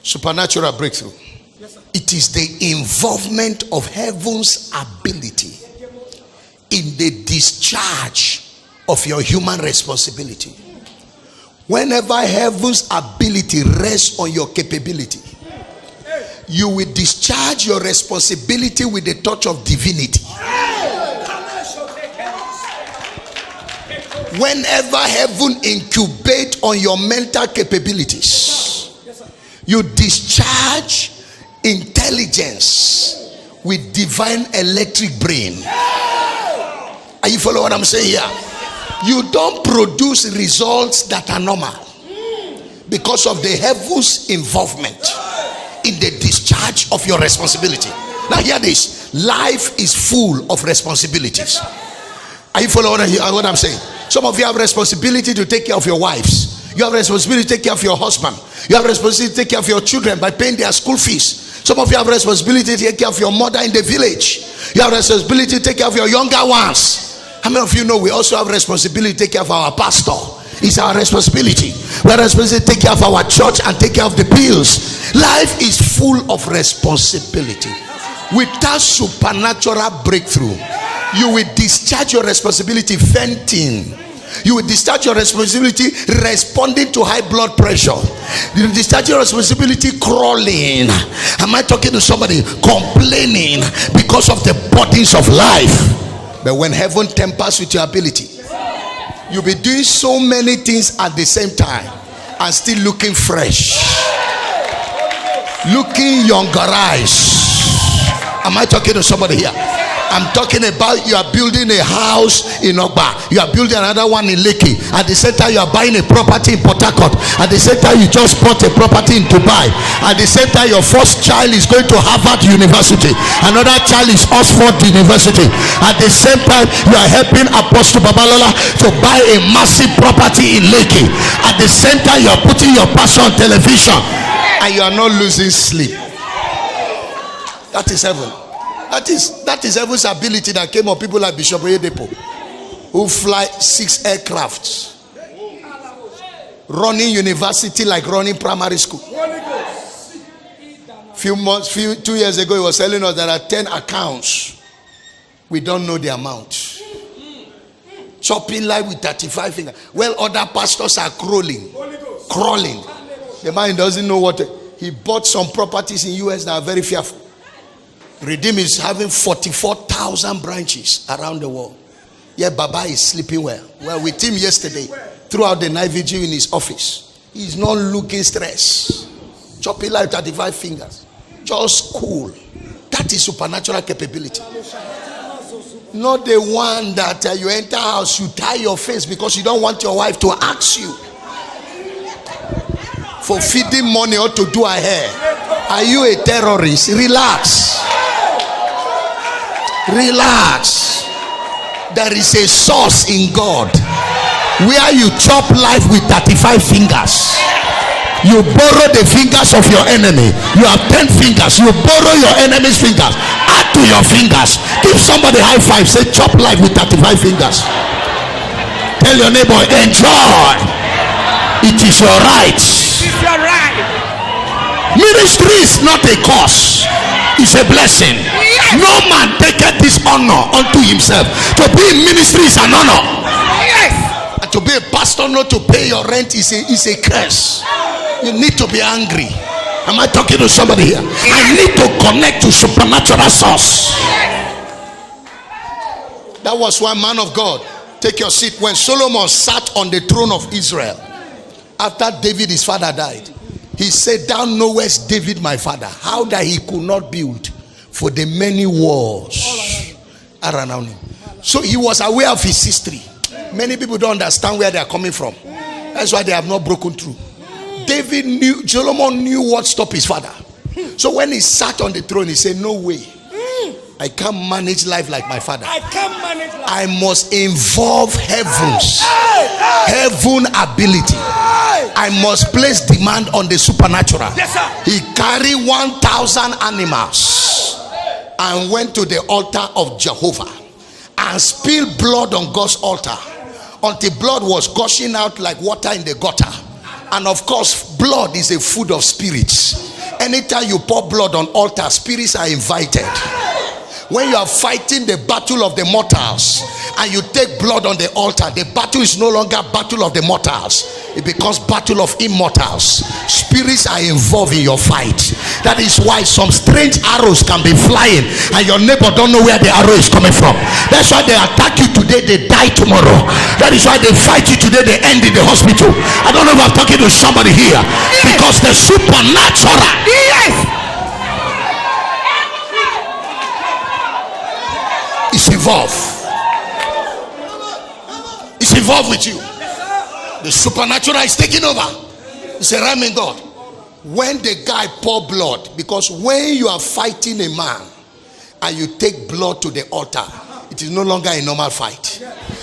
Supernatural breakthrough. Yes, it is the involvement of heaven's ability in the discharge of your human responsibility. Whenever heaven's ability rests on your capability, you will discharge your responsibility with the touch of divinity. Whenever heaven incubate on your mental capabilities, you discharge intelligence with divine electric brain. Are you following what I'm saying here? You don't produce results that are normal because of the heavens involvement in the discharge of your responsibility. Now hear this. Life is full of responsibilities. Are you following what I'm saying? Some of you have responsibility to take care of your wives. You have responsibility to take care of your husband. You have responsibility to take care of your children by paying their school fees. Some of you have responsibility to take care of your mother in the village. You have responsibility to take care of your younger ones. How many of you know we also have responsibility to take care of our pastor? It's our responsibility. We have responsibility to take care of our church and take care of the bills. Life is full of responsibility. Without supernatural breakthrough, you will discharge your responsibility fainting. You will discharge your responsibility responding to high blood pressure. You will discharge your responsibility crawling. Am I talking to somebody? Complaining because of the burdens of life. But when heaven tempers with your ability, you'll be doing so many things at the same time and still looking fresh, looking younger-ized. Am I talking to somebody here? I'm talking about you are building a house in Ogba, you are building another one in Lekki. At the same time, you are buying a property in Port Harcourt. At the same time, you just bought a property in Dubai. At the same time, your first child is going to Harvard University. Another child is Oxford University. At the same time, you are helping Apostle Babalola to buy a massive property in Lekki. At the same time, you are putting your pastor on television and you are not losing sleep. That is heaven. That is heaven's ability that came on people like Bishop Oyedepo, who fly 6 aircrafts, running university like running primary school. 2 years ago, he was telling us there are 10 accounts. We don't know the amount. Chopping life with 35 fingers. Well, other pastors are crawling. The man doesn't know what. He bought some properties in US that are very fearful. Redeem is having 44,000 branches around the world. Yeah, Baba is sleeping well. Well, with him yesterday, throughout the night vigil in his office. He's not looking stressed. Chopping like 35 fingers. Just cool. That is supernatural capability. Not the one that you enter house, you tie your face because you don't want your wife to ask you for feeding money or to do her hair. Are you a terrorist? Relax. Relax. There is a source in God where you chop life with 35 fingers. You borrow the fingers of your enemy. You have 10 fingers. You borrow your enemy's fingers. Add to your fingers. Give somebody high five. Say chop life with 35 fingers. Tell your neighbor, enjoy. It is your right. It is your right. Ministry is not a curse. It's a blessing. Yes. No man taketh this honor unto himself. To be in ministry is an honor. Yes. And to be a pastor not to pay your rent is a curse. You need to be angry. Am I talking to somebody here? Yes. I need to connect to supernatural source. That was why, man of God, take your seat. When Solomon sat on the throne of Israel after David his father died, he said, thou knowest David my father, how that he could not build for the many walls around him. So he was aware of his history. Many people don't understand where they are coming from. That's why they have not broken through. Solomon knew what stopped his father. So when he sat on the throne, he said, no way. I can't manage life like my father. I must involve heavens. Heaven ability. I must place demand on the supernatural. Yes, sir. He carried 1,000 animals and went to the altar of Jehovah and spilled blood on God's altar until blood was gushing out like water in the gutter. And of course, blood is a food of spirits. Anytime you pour blood on altar, spirits are invited. When you are fighting the battle of the mortals and you take blood on the altar, the battle is no longer battle of the mortals. It becomes battle of immortals. Spirits are involved in your fight. That is why some strange arrows can be flying and your neighbor don't know where the arrow is coming from. That's why they attack you today, they die tomorrow. That is why they fight you today, they end in the hospital. I don't know if I'm talking to somebody here. Because the supernatural is involved. It's involved with you. The supernatural is taking over. It's a rhyming God. When the guy pour blood, because when you are fighting a man and you take blood to the altar, it is no longer a normal fight.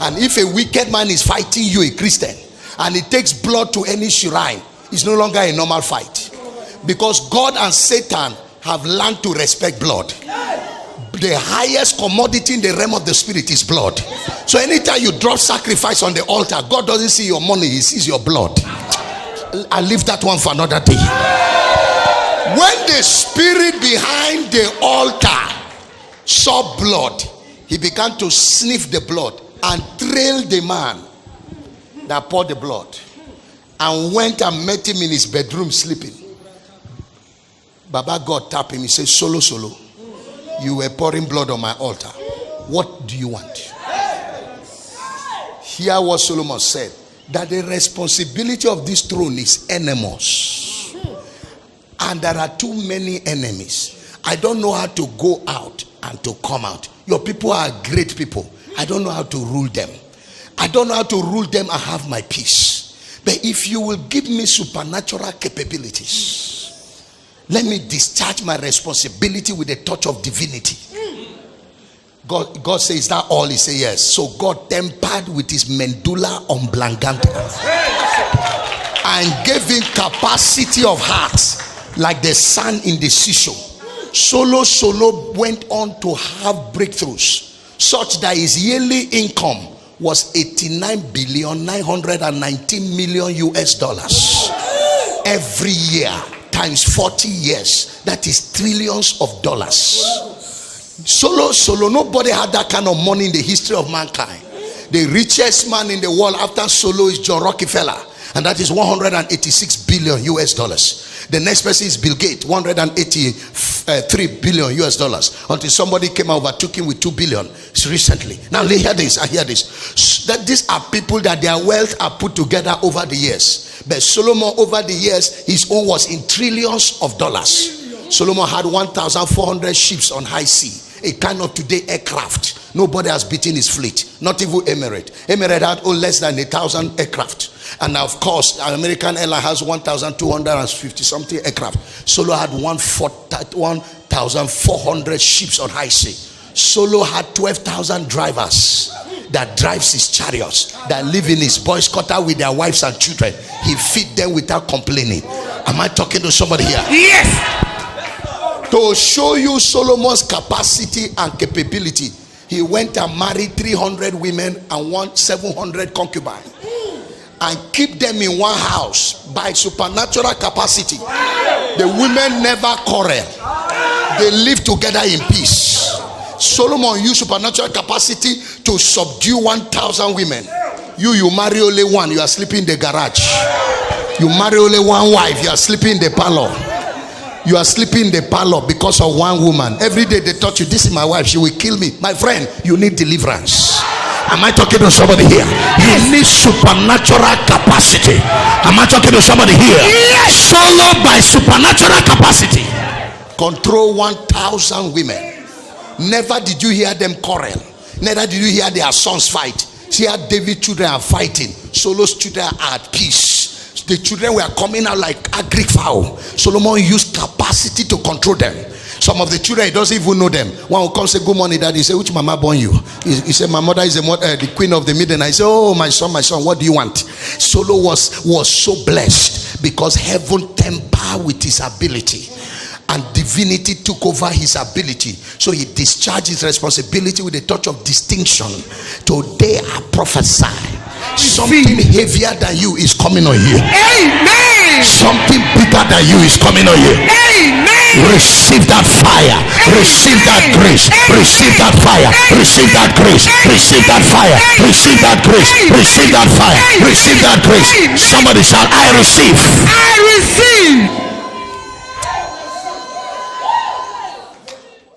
And if a wicked man is fighting you, a Christian, and he takes blood to any shrine, it's no longer a normal fight. Because God and Satan have learned to respect blood. The highest commodity in the realm of the spirit is blood. So anytime you drop sacrifice on the altar, God doesn't see your money, he sees your blood. I'll leave that one for another day. When the spirit behind the altar saw blood, he began to sniff the blood and trail the man that poured the blood and went and met him in his bedroom sleeping. Baba God tapped him. He said, Solo, you were pouring blood on my altar. What do you want? Hear what Solomon said, that the responsibility of this throne is enormous. And there are too many enemies. I don't know how to go out and to come out. Your people are great people. I don't know how to rule them. I don't know how to rule them and have my peace. But if you will give me supernatural capabilities, let me discharge my responsibility with a touch of divinity. God says, is that all? He says yes. So God tempered with his medulla oblongata and gave him capacity of heart like the sun in the seashore. Solo went on to have breakthroughs such that his yearly income was 89,919,000,000 US dollars every year times 40 years. That is trillions of dollars. Solo, nobody had that kind of money in the history of mankind. The richest man in the world after Solo is John Rockefeller, and that is 186 billion US dollars. The next person is Bill Gates, 183 billion US dollars, until somebody came and overtook him with 2 billion recently. Now hear this. That these are people that their wealth are put together over the years. But Solomon, over the years, his own was in trillions of dollars. Solomon had 1,400 ships on high sea, a kind of today aircraft. Nobody has beaten his fleet, not even Emirate. Emirate had less than 1,000 aircraft. And of course, American airline has 1,250 something aircraft. Solo had 1,400 ships on high sea. Solo had 12,000 drivers that drives his chariots, that live in his boys' quarter with their wives and children. He feed them without complaining. Am I talking to somebody here? Yes. To show you Solomon's capacity and capability, he went and married 300 women and 700 concubines and keep them in one house by supernatural capacity. The women never quarrel. They live together in peace. Solomon used supernatural capacity to subdue 1,000 women. You marry only one, you are sleeping in the garage. You marry only one wife, you are sleeping in the parlor. You are sleeping in the parlor because of one woman. Every day they taught you, this is my wife, she will kill me. My friend, you need deliverance. Am I talking to somebody here? You need supernatural capacity. Am I talking to somebody here? Solo by supernatural capacity control 1,000 women. Never did you hear them quarrel. Neither did you hear their sons fight. See how David's children are fighting. Solo's children are at peace. The children were coming out like agric fowl. Solomon used capacity to control them. Some of the children, he doesn't even know them. One will come say, good morning, daddy. He say, which mama born you? He said, my mother is the queen of the midnight. I say, oh, my son, what do you want? Solo was so blessed because heaven tempered with his ability. And divinity took over his ability. So he discharged his responsibility with a touch of distinction. Today I prophesy Something heavier than you is coming on you. Amen. Something bigger than you is coming on you. Amen. Receive that fire. Receive that grace. Receive that fire. Receive that grace. Receive that fire. Receive that grace. Receive that fire. Receive that grace. Somebody shout, I receive. I